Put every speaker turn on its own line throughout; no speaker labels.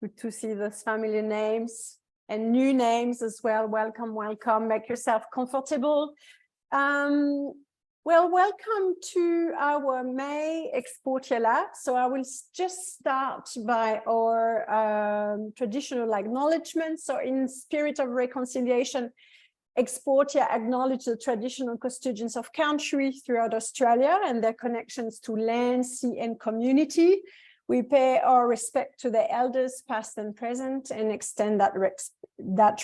Good to see those familiar names and new names as well. Welcome, welcome. Make yourself comfortable. Well, welcome to our May Exportia Lab. So I will just start by our traditional acknowledgement. So in spirit of reconciliation, Exportia acknowledge the traditional custodians of country throughout Australia and their connections to land, sea, and community. We pay our respect to the elders, past and present, and extend that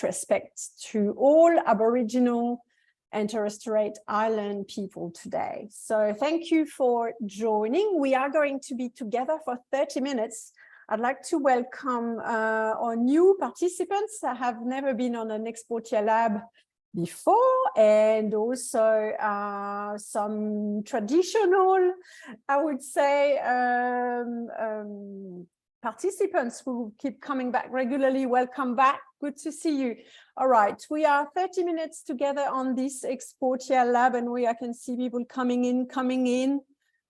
respect to all Aboriginal and Torres Strait Island people today. So thank you for joining. We are going to be together for 30 minutes. I'd like to welcome our new participants. I have never been on an Exportia Lab before, and also some traditional, I would say, participants who keep coming back regularly. Welcome back. Good to see you. All right, we are 30 minutes together on this Exportia Lab, and I can see people coming in,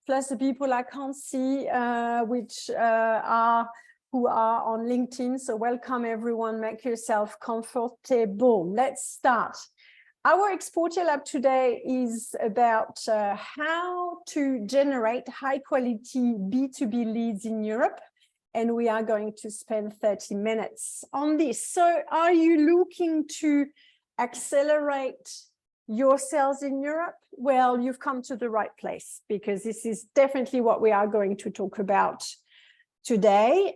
plus the people I can't see, who are on LinkedIn. So welcome everyone, make yourself comfortable. Let's start. Our Exportia Lab today is about how to generate high quality B2B leads in Europe. And we are going to spend 30 minutes on this. So are you looking to accelerate your sales in Europe? Well, you've come to the right place, because this is definitely what we are going to talk about today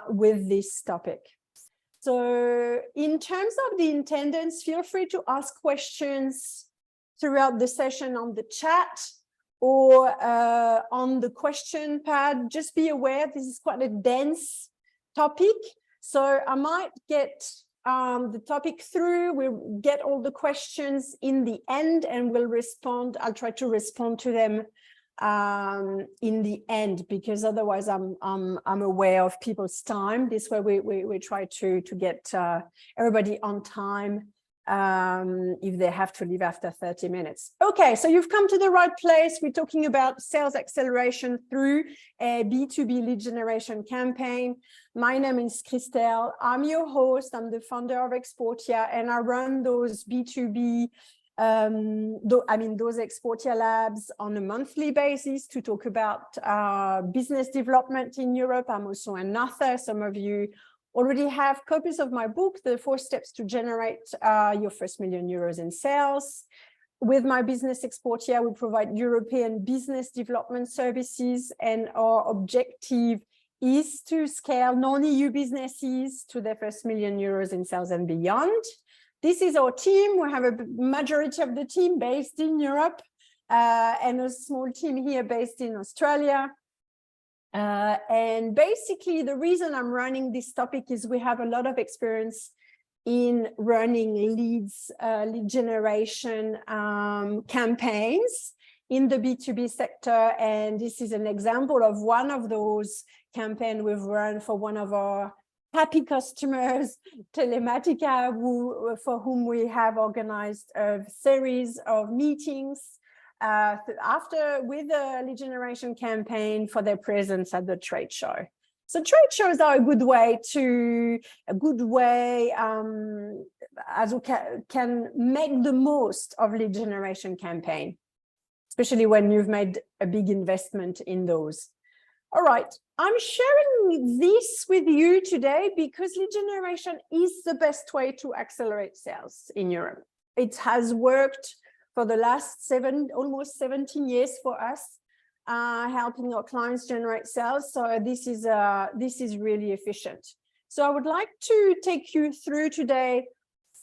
with this topic. So in terms of the attendance, feel free to ask questions throughout the session on the chat or on the question pad. Just be aware, this is quite a dense topic. So I might get the topic through, we'll get all the questions in the end and we'll respond. I'll try to respond to them in the end, because otherwise I'm aware of people's time. This way we try to get everybody on time if they have to leave after 30 minutes. Okay, so you've come to the right place. We're talking about sales acceleration through a B2B lead generation campaign. My name is Christelle. I'm your host. I'm the founder of Exportia, and I run those B2B those Exportia Labs on a monthly basis to talk about business development in Europe. I'm also an author. Some of you already have copies of my book, The 4 Steps to Generate Your First €1,000,000 in Sales. With my business Exportia, we provide European business development services, and our objective is to scale non-EU businesses to their first €1,000,000 in sales and beyond. This is our team. We have a majority of the team based in Europe and a small team here based in Australia. And basically, the reason I'm running this topic is we have a lot of experience in running lead generation campaigns in the B2B sector. And this is an example of one of those campaigns we've run for one of our happy customers, Telematica, for whom we have organized a series of meetings with a lead generation campaign for their presence at the trade show. So trade shows are a good way as we can make the most of lead generation campaign, especially when you've made a big investment in those. All right, I'm sharing this with you today because lead generation is the best way to accelerate sales in Europe. It has worked for the last almost 17 years for us, helping our clients generate sales. So this is really efficient. So I would like to take you through today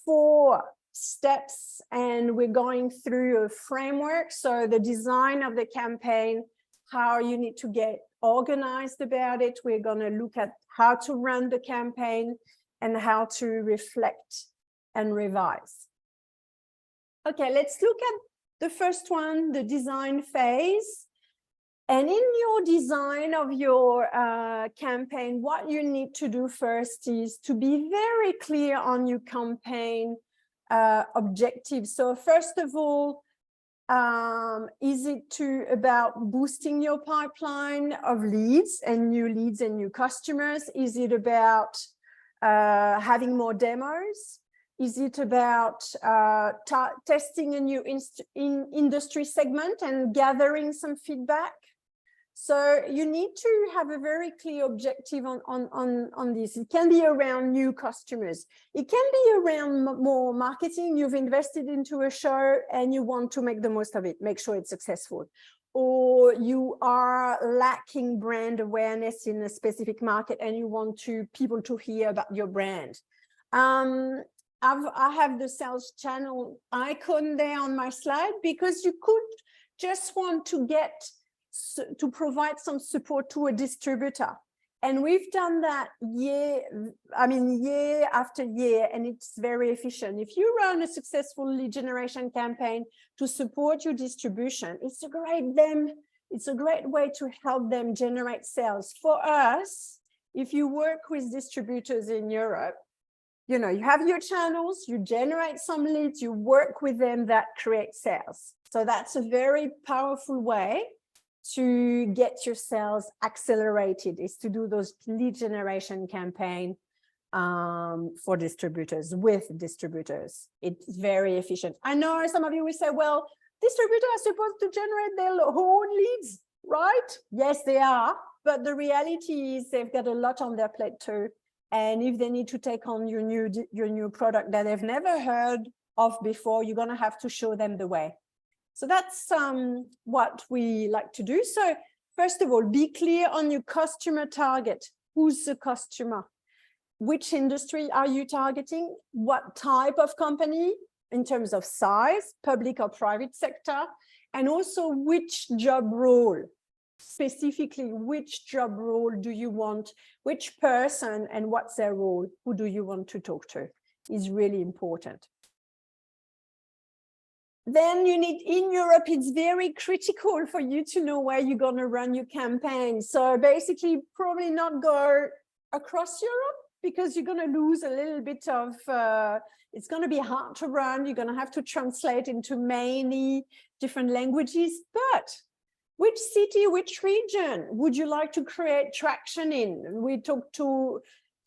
4 steps, and we're going through a framework. So the design of the campaign, how you need to get organized about it. We're going to look at how to run the campaign and how to reflect and revise. Okay, let's look at the first one, the design phase. And in your design of your campaign, what you need to do first is to be very clear on your campaign objectives. So first of all, Is it about boosting your pipeline of leads and new customers? Is it about having more demos? Is it about testing a new industry segment and gathering some feedback? So you need to have a very clear objective on this. It can be around new customers. It can be around more marketing. You've invested into a show and you want to make the most of it, make sure it's successful. Or you are lacking brand awareness in a specific market and you want people to hear about your brand. I have the sales channel icon there on my slide because you could just want to provide some support to a distributor. And we've done that year after year, and it's very efficient. If you run a successful lead generation campaign to support your distribution, it's a great way to help them generate sales. For us, if you work with distributors in Europe, you have your channels, you generate some leads, you work with them, that creates sales. So that's a very powerful way to get your sales accelerated, is to do those lead generation campaign for distributors, with distributors. It's very efficient. I know some of you will say, well, distributors are supposed to generate their own leads, right? Yes, they are. But the reality is they've got a lot on their plate too. And if they need to take on your new product that they've never heard of before, you're going to have to show them the way. So that's what we like to do. So first of all, be clear on your customer target. Who's the customer? Which industry are you targeting? What type of company in terms of size, public or private sector? And also which job role, specifically which job role do you want, which person and what's their role? Who do you want to talk to is really important. Then you need, in Europe, it's very critical for you to know where you're going to run your campaign. So basically, probably not go across Europe because you're going to lose a little bit of, it's going to be hard to run. You're going to have to translate into many different languages. But which city, which region would you like to create traction in? We talked to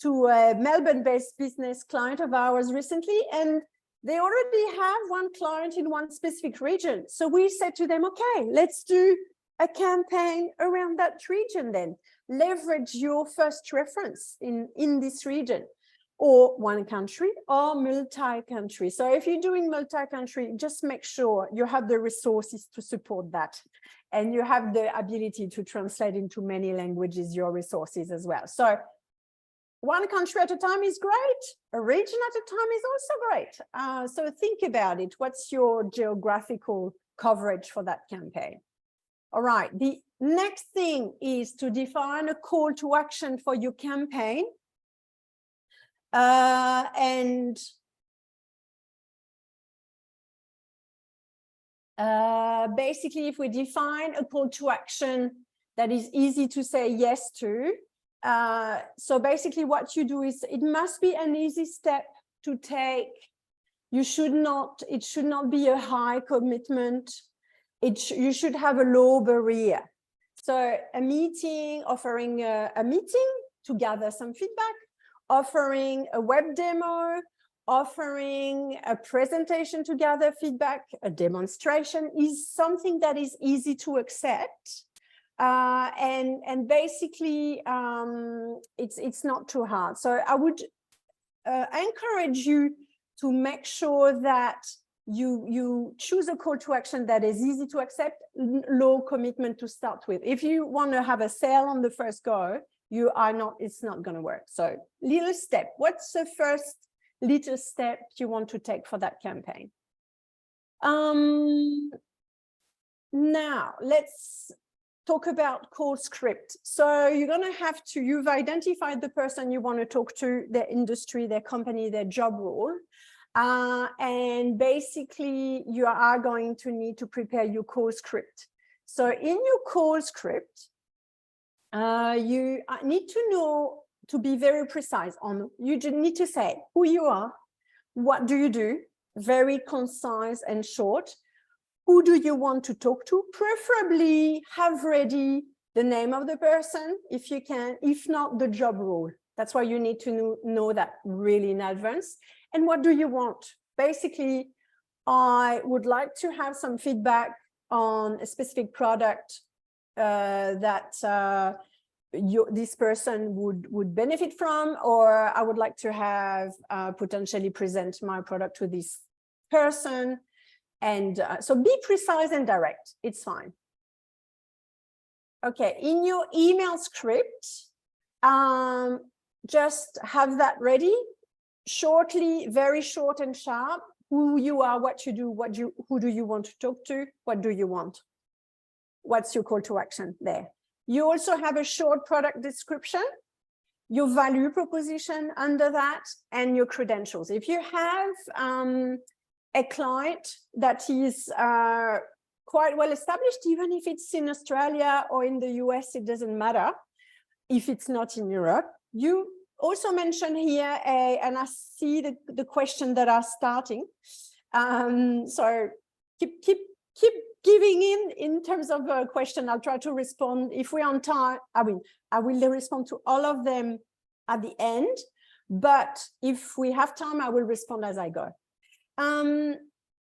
a Melbourne-based business client of ours recently, and they already have one client in one specific region. So we said to them, okay, let's do a campaign around that region then. Leverage your first reference in this region, or one country or multi-country. So if you're doing multi-country, just make sure you have the resources to support that. And you have the ability to translate into many languages your resources as well. So one country at a time is great. A region at a time is also great. So think about it. What's your geographical coverage for that campaign? All right. The next thing is to define a call to action for your campaign. Basically, if we define a call to action that is easy to say yes to, so basically what you do is, it must be an easy step to take. It should not be a high commitment. You should have a low barrier. So a meeting, offering a meeting to gather some feedback, offering a web demo, offering a presentation to gather feedback, a demonstration is something that is easy to accept. And basically, it's not too hard. So I would encourage you to make sure that you choose a call to action that is easy to accept, low commitment to start with. If you want to have a sale on the first go, it's not going to work. So little step. What's the first little step you want to take for that campaign? Now let's talk about call script. So you're going to have to, you've identified the person you want to talk to, their industry, their company, their job role. And basically you are going to need to prepare your call script. So in your call script, you need to know, to be very precise on, you need to say who you are, what do you do, very concise and short. who do you want to talk to? Preferably have ready the name of the person, if you can, if not the job role. That's why you need to know that really in advance. And what do you want? Basically, I would like to have some feedback on a specific product that this person would benefit from, or I would like to have potentially present my product to this person. And so be precise and direct, it's fine. Okay, in your email script, just have that ready, shortly, very short and sharp. Who you are, what you do, who do you want to talk to, what do you want? What's your call to action there? You also have a short product description, your value proposition under that, and your credentials. If you have a client that is quite well established, even if it's in Australia or in the US, it doesn't matter if it's not in Europe. You also mention here, and I see the question that are starting. So keep giving in terms of a question. I'll try to respond if we're on time. I will respond to all of them at the end, but if we have time, I will respond as I go.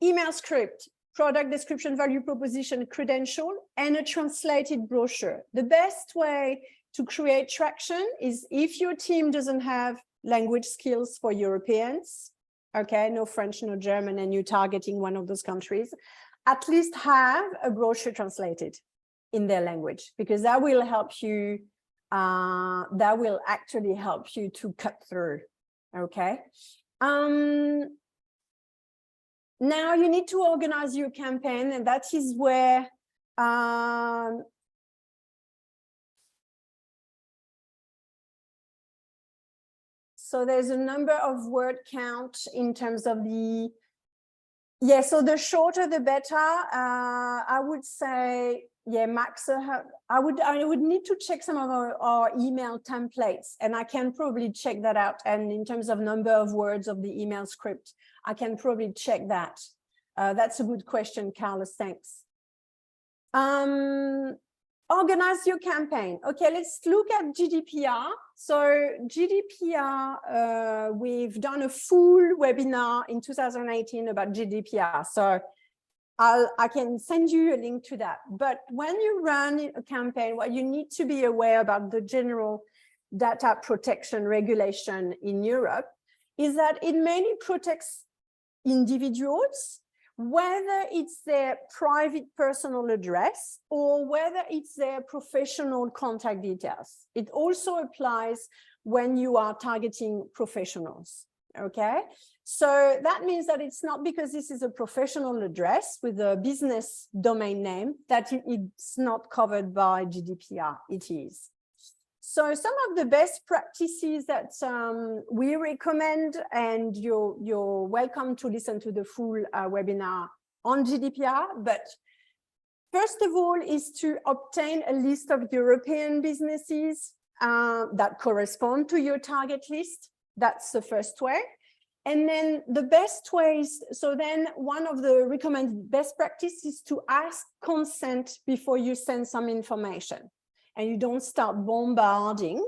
Email script, product description, value proposition, credential, and a translated brochure. The best way to create traction is if your team doesn't have language skills for Europeans, okay, no French, no German, and you're targeting one of those countries, at least have a brochure translated in their language, because that will help you, that will actually help you to cut through, okay? Now you need to organize your campaign, and that is where so there's a number of word count in terms of the, yeah, so the shorter the better. I would say, yeah, max, I would need to check some of our email templates, and I can probably check that out. And in terms of number of words of the email script, I can probably check that. That's a good question, Carlos, thanks. Organize your campaign. Okay, let's look at GDPR. So GDPR, we've done a full webinar in 2018 about GDPR. So I can send you a link to that. But when you run a campaign, what you need to be aware about the general data protection regulation in Europe is that it mainly protects individuals, whether it's their private personal address or whether it's their professional contact details. It also applies when you are targeting professionals, okay? So that means that it's not because this is a professional address with a business domain name that it's not covered by GDPR, it is. So some of the best practices that we recommend, and you're welcome to listen to the full webinar on GDPR, but first of all is to obtain a list of European businesses that correspond to your target list. That's the first way. And then the best ways, so then one of the recommended best practices is to ask consent before you send some information. And you don't start bombarding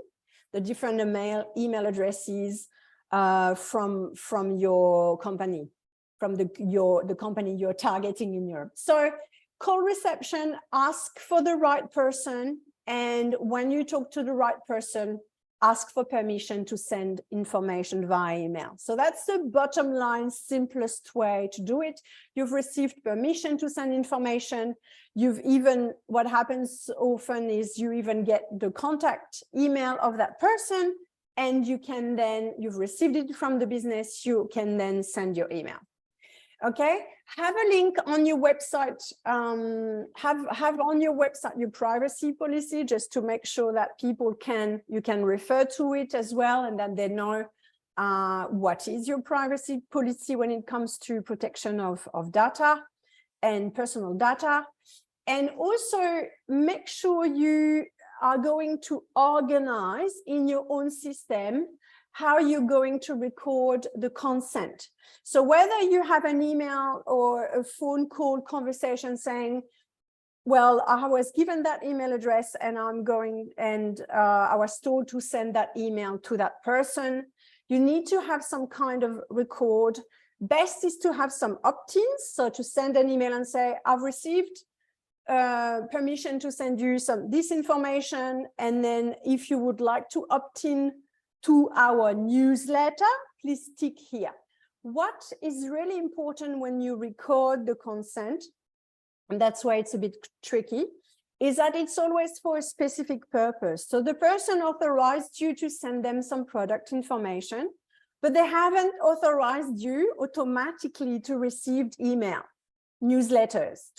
the different email addresses from your company, from the company you're targeting in Europe. So call reception, ask for the right person, and when you talk to the right person, ask for permission to send information via email. So that's the bottom line, simplest way to do it. You've received permission to send information. You've even, what happens often is you even get the contact email of that person, and you can then, you've received it from the business, you can then send your email. Okay, have a link on your website, have on your website your privacy policy, just to make sure that people you can refer to it as well, and that they know what is your privacy policy when it comes to protection of data and personal data. And also make sure you are going to organize in your own system how you're going to record the consent. So whether you have an email or a phone call conversation saying, well, I was given that email address and I'm going and I was told to send that email to that person. You need to have some kind of record. Best is to have some opt-ins. So to send an email and say, I've received permission to send you this information. And then if you would like to opt in to our newsletter, please tick here. What is really important when you record the consent, and that's why it's a bit tricky, is that it's always for a specific purpose. So the person authorized you to send them some product information, but they haven't authorized you automatically to receive newsletters,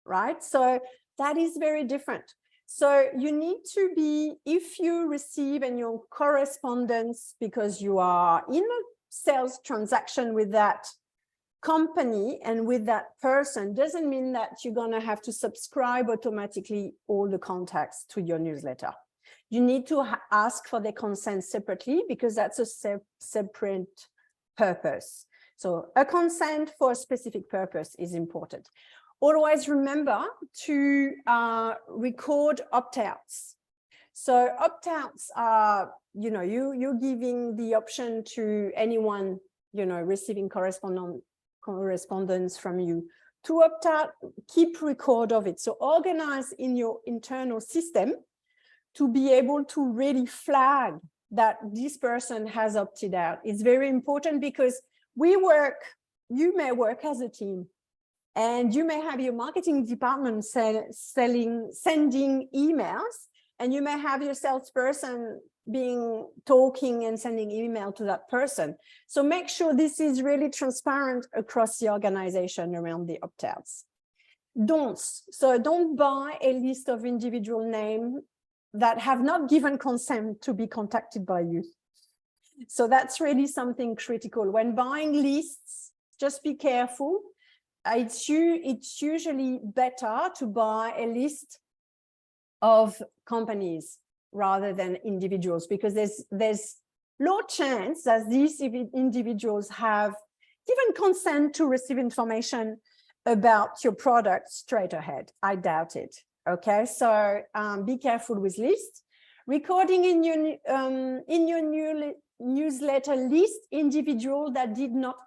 right? So that is very different. So you need to be, if you receive in your correspondence, because you are in a sales transaction with that company and with that person, doesn't mean that you're going to have to subscribe automatically all the contacts to your newsletter. You need to ask for the consent separately because that's a separate purpose. So a consent for a specific purpose is important. Always remember to record opt-outs. So opt-outs are, you're giving the option to anyone, receiving correspondence from you to opt out, keep record of it. So organize in your internal system to be able to really flag that this person has opted out. It's very important because you may work as a team and you may have your marketing department sending emails, and you may have your salesperson talking and sending email to that person. So make sure this is really transparent across the organization around the opt-outs. Don'ts. So don't buy a list of individual names that have not given consent to be contacted by you. So that's really something critical. When buying lists, just be careful. It's usually better to buy a list of companies rather than individuals, because there's low chance that these individuals have given consent to receive information about your product straight ahead. I doubt it. Okay, so be careful with lists. Recording in your newsletter list individual that did not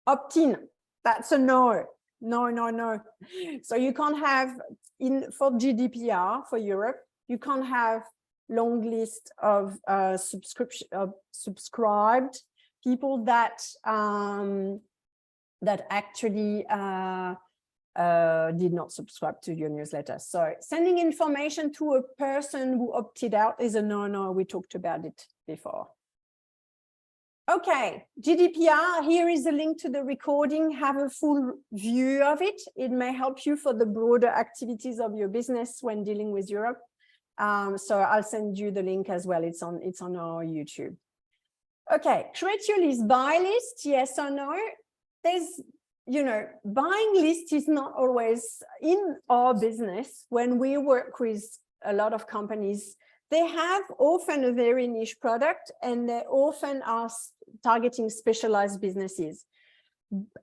opt in. That's a no. No. So you can't have, for GDPR for Europe, you can't have long list of subscribed people that actually did not subscribe to your newsletter. So sending information to a person who opted out is a no. We talked about it before. Okay, GDPR, here is a link to the recording. Have a full view of it. It may help you for the broader activities of your business when dealing with Europe. So I'll send you the link as well. It's on our YouTube. Okay, create your list. Buy list, yes or no? There's, buying list is not always in our business. When we work with a lot of companies, they have often a very niche product and they often are targeting specialized businesses.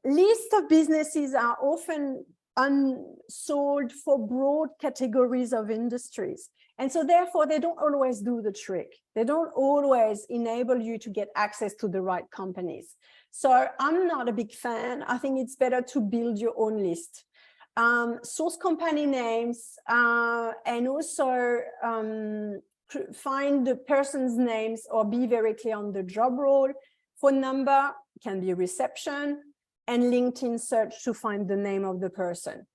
Lists of businesses are often unsold for broad categories of industries. And so therefore, they don't always do the trick. They don't always enable you to get access to the right companies. So I'm not a big fan. I think it's better to build your own list. Source company names and also find the person's names or be very clear on the job role. Phone number can be reception, and LinkedIn search to find the name of the person.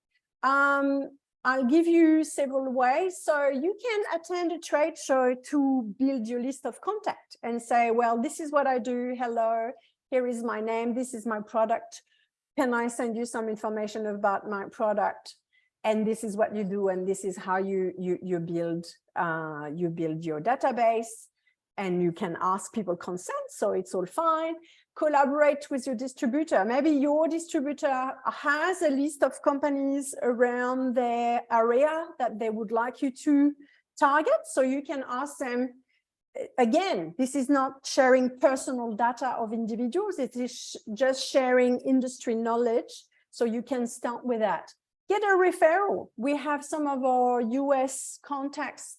I'll give you several ways. So you can attend a trade show to build your list of contact and say, well, this is what I do. Hello, here is my name. This is my product. Can I send you some information about my product? And this is what you do. And this is how you build your database. And you can ask people consent. So it's all fine. Collaborate with your distributor. Maybe your distributor has a list of companies around their area that they would like you to target. So you can ask them, again, this is not sharing personal data of individuals. It is just sharing industry knowledge. So you can start with that. Get a referral. We have some of our US contacts.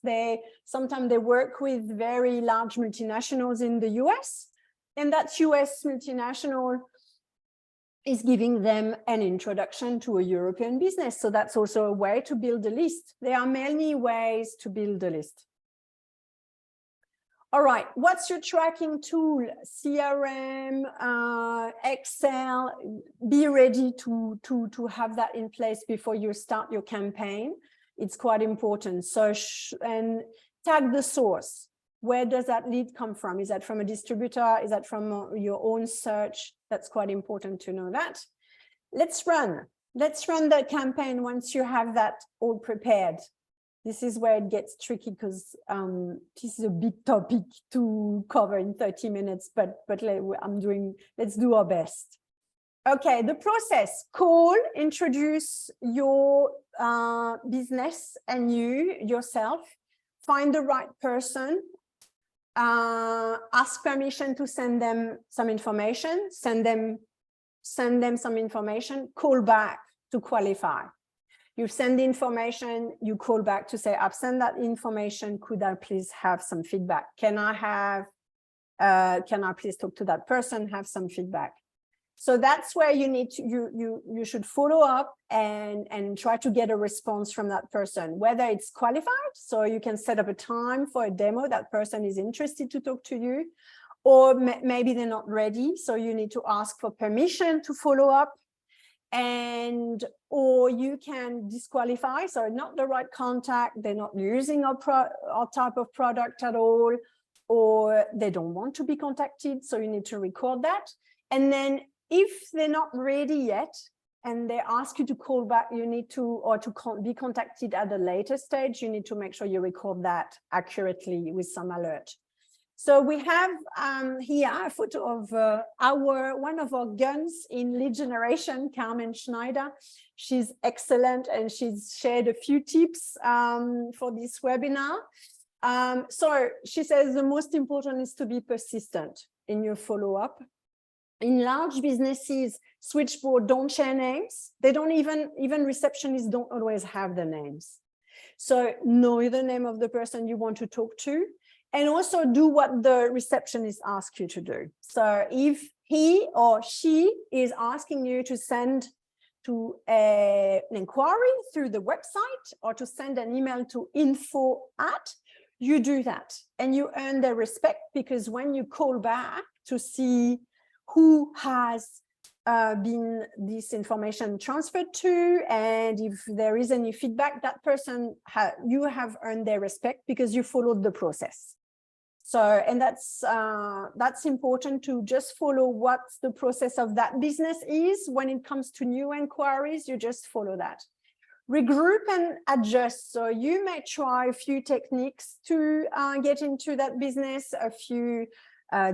Sometimes they work with very large multinationals in the US, and that US multinational is giving them an introduction to a European business. So that's also a way to build a list. There are many ways to build a list. All right, what's your tracking tool? CRM, Excel. Be ready to have that in place before you start your campaign. It's quite important. So, and tag the source. Where does that lead come from? Is that from a distributor? Is that from your own search? That's quite important to know that. Let's run the campaign once you have that all prepared. This is where it gets tricky because this is a big topic to cover in 30 minutes, but let's do our best. Okay, the process: call, introduce your business and yourself, find the right person, ask permission to send them some information, send them some information, call back to qualify. You send the information, you call back to say, I've sent that information, could I please have some feedback? Can I please talk to that person, have some feedback? So that's where you need to, you should follow up and try to get a response from that person, whether it's qualified, so you can set up a time for a demo, that person is interested to talk to you, or maybe they're not ready, so you need to ask for permission to follow up. Or you can disqualify, so not the right contact, they're not using our type of product at all, or they don't want to be contacted, so you need to record that. And then if they're not ready yet and they ask you to call back, you need to, or to be contacted at a later stage, you need to make sure you record that accurately with some alert. So we have here a photo of one of our guns in lead generation, Carmen Schneider. She's excellent and she's shared a few tips for this webinar. So she says the most important is to be persistent in your follow-up. In large businesses, switchboard don't share names. They don't even receptionists don't always have the names. So know the name of the person you want to talk to. And also do what the receptionist asks you to do. So if he or she is asking you to send to an inquiry through the website or to send an email to info@, you do that. And you earn their respect, because when you call back to see who has been this information transferred to, and if there is any feedback, that person, you have earned their respect because you followed the process. So, and that's important to just follow what the process of that business is. When it comes to new inquiries, you just follow that. Regroup and adjust. So you may try a few techniques to get into that business, a few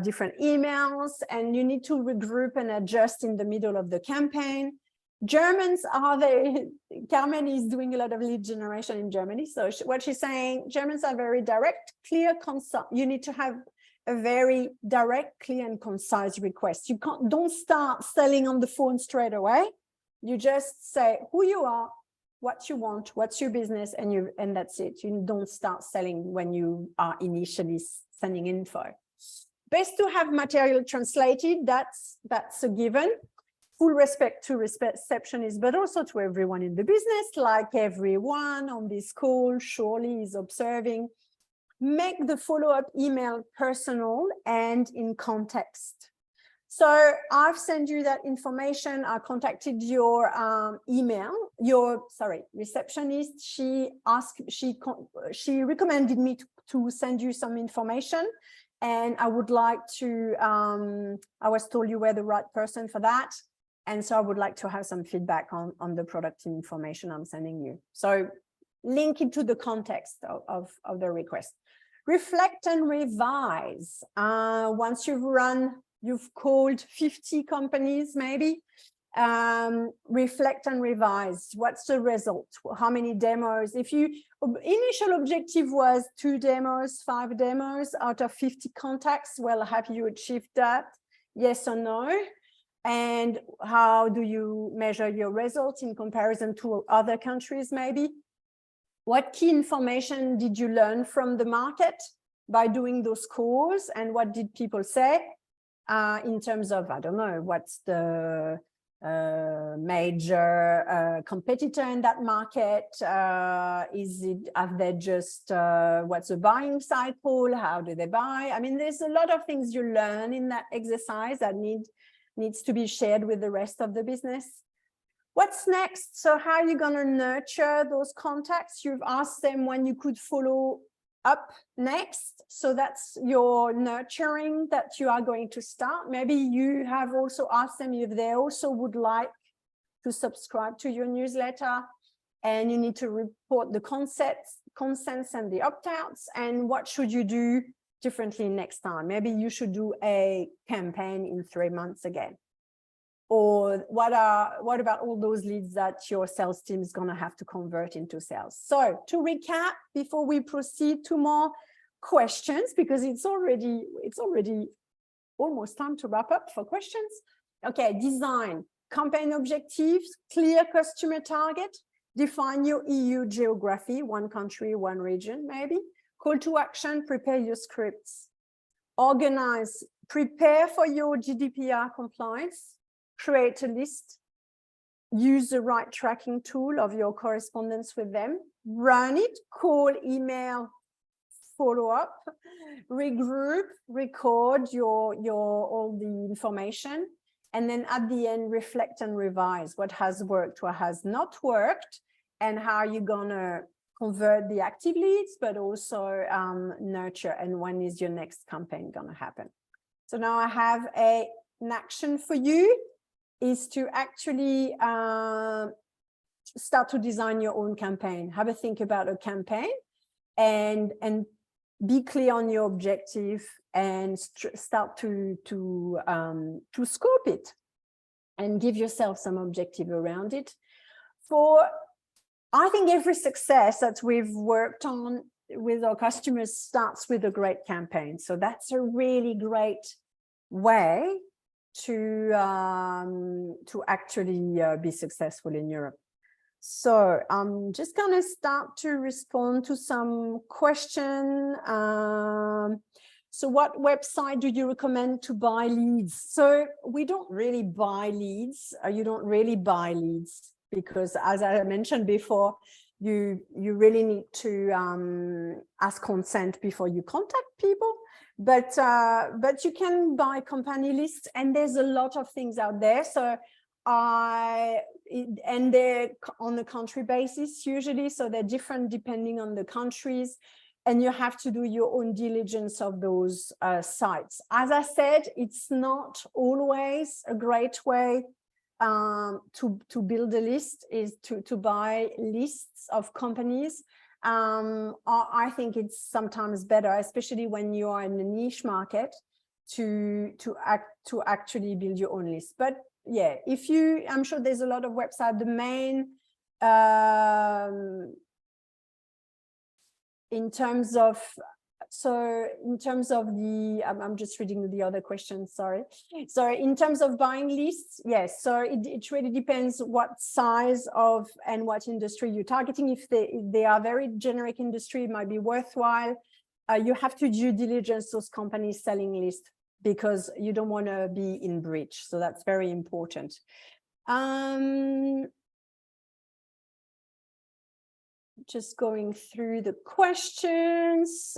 different emails, and you need to regroup and adjust in the middle of the campaign. Germans Carmen is doing a lot of lead generation in Germany. So what she's saying, Germans are very direct, clear, concise. You need to have a very direct, clear and concise request. You don't start selling on the phone straight away. You just say who you are, what you want, what's your business, and that's it. You don't start selling when you are initially sending info. Best to have material translated, that's a given. Full respect to receptionists, but also to everyone in the business, like everyone on this call surely is observing. Make the follow-up email personal and in context. So I've sent you that information. I contacted your receptionist. She recommended me to send you some information, and I would like to, I was told you were the right person for that. And so I would like to have some feedback on the product information I'm sending you. So link it to the context of the request. Reflect and revise. Once you've called 50 companies, maybe, reflect and revise. What's the result? How many demos? If your initial objective was 2 demos, 5 demos out of 50 contacts, well, have you achieved that? Yes or no? And how do you measure your results in comparison to other countries, maybe? What key information did you learn from the market by doing those calls? And what did people say in terms of, I don't know, what's the major competitor in that market? Have they just, what's the buying cycle? How do they buy? I mean, there's a lot of things you learn in that exercise that needs to be shared with the rest of the business. What's next? So how are you going to nurture those contacts? You've asked them when you could follow up next. So that's your nurturing that you are going to start. Maybe you have also asked them if they also would like to subscribe to your newsletter, and you need to report the consents and the opt-outs, and what should you do differently next time? Maybe you should do a campaign in 3 months again. Or what about all those leads that your sales team is going to have to convert into sales? So to recap, before we proceed to more questions, because it's already almost time to wrap up for questions. Okay, design, campaign objectives, clear customer target, define your EU geography, 1 country, 1 region, maybe. Call to action, prepare your scripts. Organize, prepare for your GDPR compliance. Create a list, use the right tracking tool of your correspondence with them, run it, call, email, follow up, regroup, record all the information, and then at the end, reflect and revise what has worked, what has not worked, and how you're gonna convert the active leads, but also nurture, and when is your next campaign gonna happen. So now I have an action for you, is to actually start to design your own campaign. Have a think about a campaign and be clear on your objective, and start to scope it and give yourself some objective around it. I think every success that we've worked on with our customers starts with a great campaign. So that's a really great way to actually be successful in Europe. So I'm just going to start to respond to some questions. So what website do you recommend to buy leads? So we don't really buy leads. You don't really buy leads because, as I mentioned before, you really need to ask consent before you contact people. But you can buy company lists, and there's a lot of things out there. So and they're on a country basis usually, so they're different depending on the countries, and you have to do your own diligence of those sites. As I said, it's not always a great way to build a list, is to buy lists of companies. I think it's sometimes better, especially when you are in a niche market, to actually build your own list. But yeah, I'm sure there's a lot of websites. The main in terms of the, I'm just reading the other question, sorry. So in terms of buying lists, yes, so it really depends what size of and what industry you're targeting. If they are very generic industry, it might be worthwhile. You have to due diligence those companies selling lists, because you don't want to be in breach. So that's very important. Just going through the questions.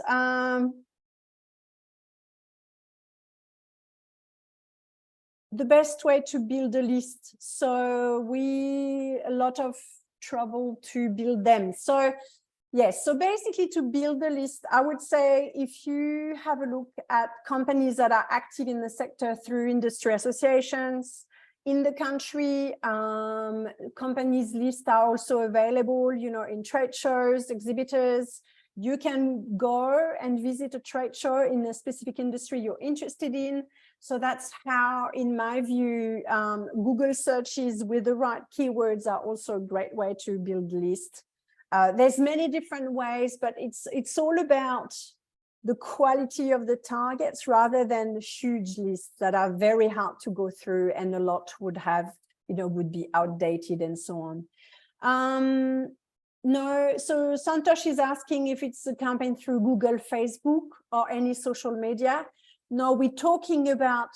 The best way to build a list. So a lot of trouble to build them. So yes, so basically to build a list, I would say if you have a look at companies that are active in the sector through industry associations, in the country, companies' lists are also available, in trade shows, exhibitors. You can go and visit a trade show in a specific industry you're interested in. So that's how, in my view, Google searches with the right keywords are also a great way to build lists. There's many different ways, but it's all about the quality of the targets rather than the huge lists that are very hard to go through, and a lot would have, would be outdated and so on. No, so Santosh is asking if it's a campaign through Google, Facebook, or any social media. No, we're talking about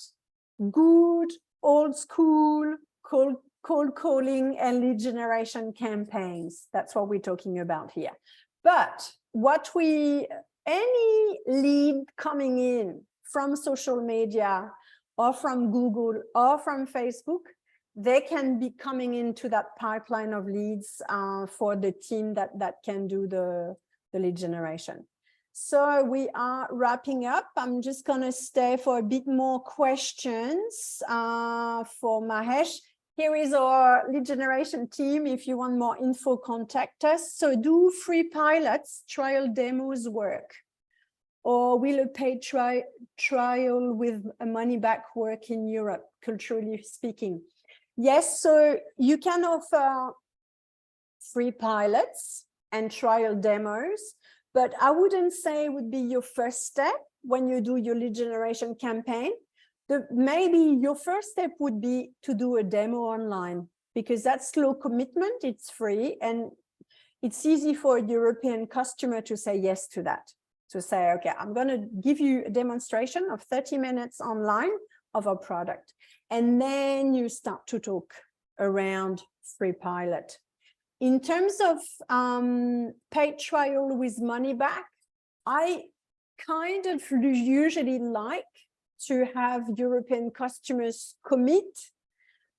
good, old school, cold calling and lead generation campaigns. That's what we're talking about here. But any lead coming in from social media or from Google or from Facebook, they can be coming into that pipeline of leads for the team that can do the lead generation. So we are wrapping up. I'm just going to stay for a bit more questions for Mahesh. Here is our lead generation team. If you want more info, contact us. So do free pilots, trial demos work? Or will a paid trial with a money back work in Europe, culturally speaking? Yes, so you can offer free pilots and trial demos, but I wouldn't say it would be your first step when you do your lead generation campaign. Maybe your first step would be to do a demo online, because that's low commitment, it's free, and it's easy for a European customer to say yes to that. To say, okay, I'm going to give you a demonstration of 30 minutes online of our product. And then you start to talk around free pilot. In terms of paid trial with money back, I kind of usually like to have European customers commit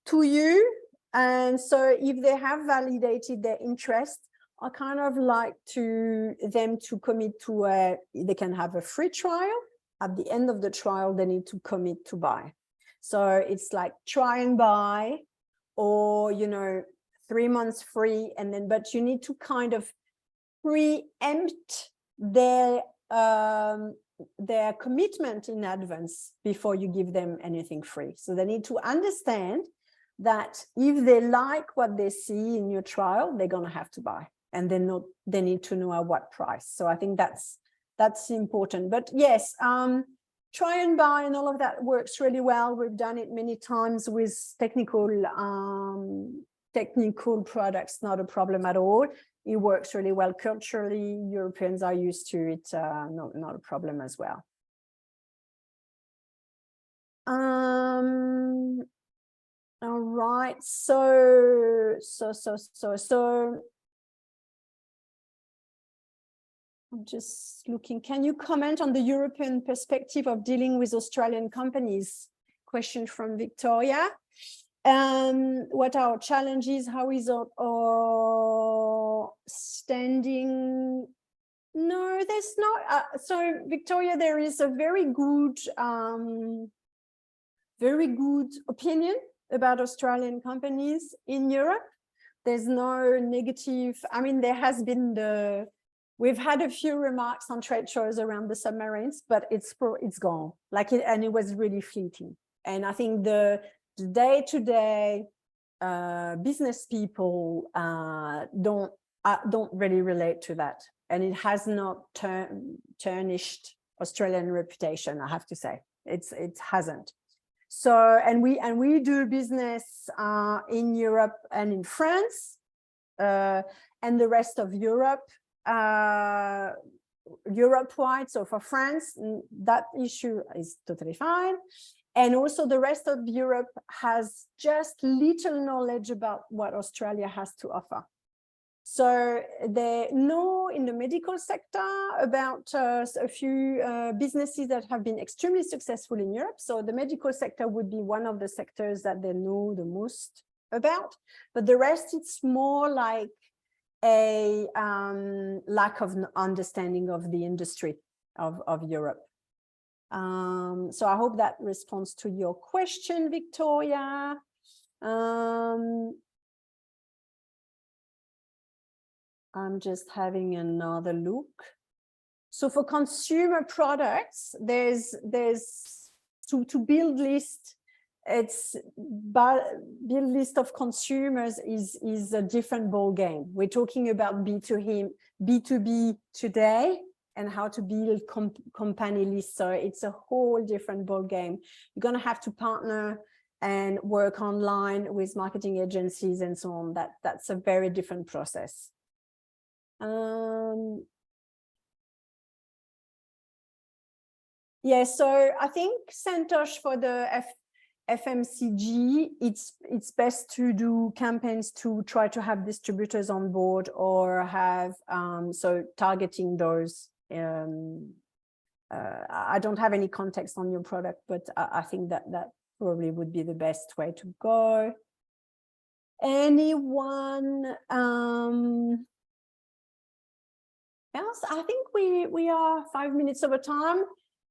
to you. And so if they have validated their interest, I kind of like them to commit to they can have a free trial. At the end of the trial, they need to commit to buy. So it's like try and buy, or 3 months free, and then, but you need to kind of preempt their commitment in advance before you give them anything free. So they need to understand that if they like what they see in your trial, they're going to have to buy, and they need to know at what price. So I think that's important. But yes, try and buy and all of that works really well. We've done it many times with technical products, not a problem at all. It works really well. Culturally, Europeans are used to it, not a problem as well. All right, so I'm just looking. Can you comment on the European perspective of dealing with Australian companies? Question from Victoria. What are our challenges? How is our standing? No, there's not. So Victoria, there is a very good opinion about Australian companies in Europe. There's no negative. I mean, there has been we've had a few remarks on trade shows around the submarines, but it's gone. And it was really fleeting. And I think the day-to-day business people don't really relate to that, and it has not tarnished Australian reputation. I have to say, it hasn't. So, and we do business in Europe and in France and the rest of Europe. Europe-wide. So for France, that issue is totally fine. And also the rest of Europe has just little knowledge about what Australia has to offer. So they know in the medical sector about a few businesses that have been extremely successful in Europe. So the medical sector would be one of the sectors that they know the most about. But the rest, it's more like a lack of understanding of the industry of Europe. So I hope that responds to your question, Victoria. I'm just having another look. So for consumer products, there's to build list, build list of consumers is a different ball game. We're talking about B2B today and how to build company lists. So it's a whole different ball game. You're going to have to partner and work online with marketing agencies and so on. That's a very different process. Yeah, so I think Santosh, for the FMCG, it's best to do campaigns to try to have distributors on board, or have so targeting those. I don't have any context on your product, but I think that probably would be the best way to go. Anyone else? I think we are 5 minutes over time.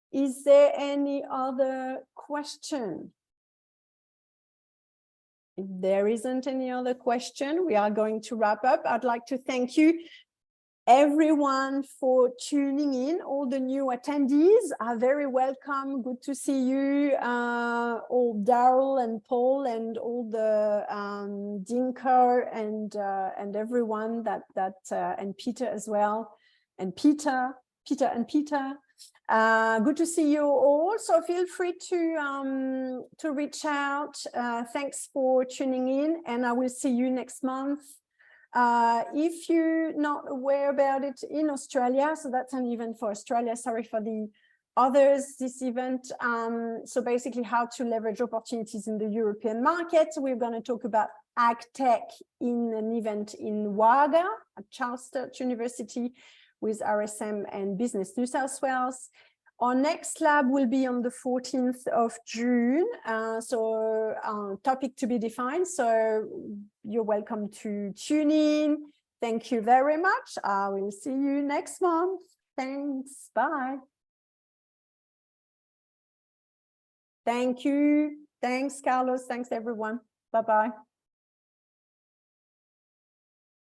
Is there any other question? If there isn't any other question, we are going to wrap up. I'd like to thank you, everyone, for tuning in. All the new attendees are very welcome. Good to see you, all Daryl and Paul and all the Dinker and everyone and Peter as well, and Peter. Good to see you all. So feel free to reach out. Thanks for tuning in, and I will see you next month. If you're not aware about it in Australia, so that's an event for Australia. Sorry for the others, this event. So basically how to leverage opportunities in the European market. We're going to talk about ag tech in an event in Wagga at Charles Sturt University with RSM and Business New South Wales. Our next lab will be on the 14th of June. Topic to be defined. So you're welcome to tune in. Thank you very much. I will see you next month. Thanks. Bye. Thank you. Thanks, Carlos. Thanks, everyone. Bye-bye.